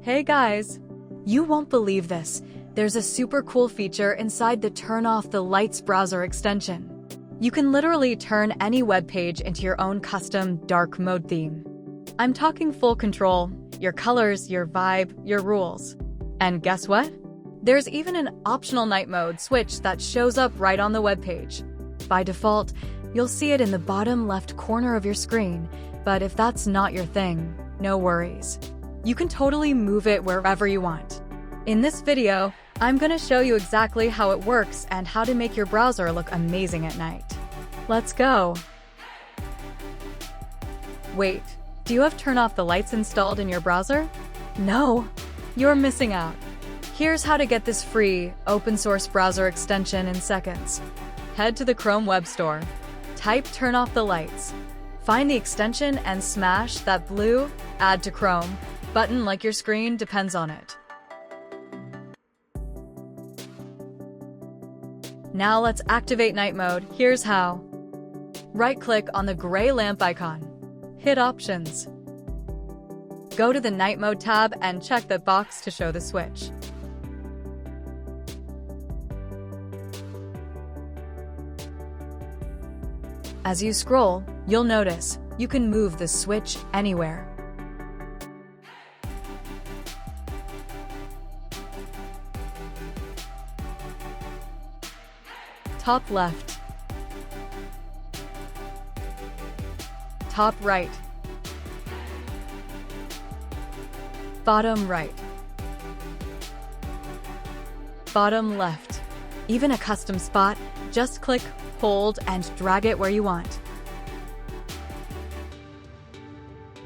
Hey guys! You won't believe this. There's a super cool feature inside the Turn Off the Lights browser extension. You can literally turn any web page into your own custom dark mode theme. I'm talking full control, your colors, your vibe, your rules. And guess what? There's even an optional night mode switch that shows up right on the web page. By default, you'll see it in the bottom left corner of your screen, but if that's not your thing, no worries. You can totally move it wherever you want. In this video, I'm gonna show you exactly how it works and how to make your browser look amazing at night. Let's go! Wait, do you have Turn Off the Lights installed in your browser? No, you're missing out. Here's how to get this free, open-source browser extension in seconds. Head to the Chrome Web Store. Type Turn Off the Lights. Find the extension and smash that blue Add to Chrome button like your screen depends on it. Now let's activate night mode. Here's how. Right-click on the gray lamp icon. Hit Options. Go to the Night Mode tab and check the box to show the switch. As you scroll, you'll notice you can move the switch anywhere. Top left, top right, bottom right, bottom left. Even a custom spot, just click, hold, and drag it where you want.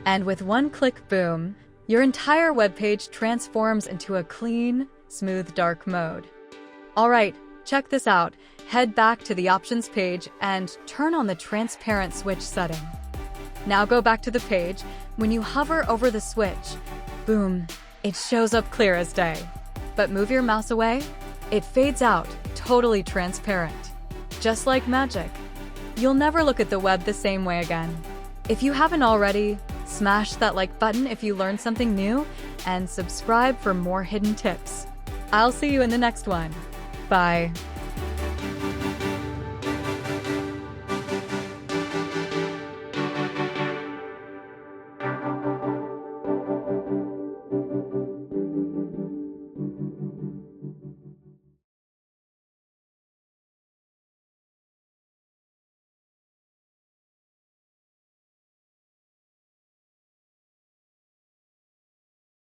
And with one click, boom, your entire web page transforms into a clean, smooth dark mode. Alright, check this out. Head back to the options page and turn on the transparent switch setting. Now go back to the page. When you hover over the switch, boom, it shows up clear as day. But move your mouse away, it fades out, totally transparent. Just like magic. You'll never look at the web the same way again. If you haven't already, smash that like button if you learned something new, and subscribe for more hidden tips. I'll see you in the next one. Bye.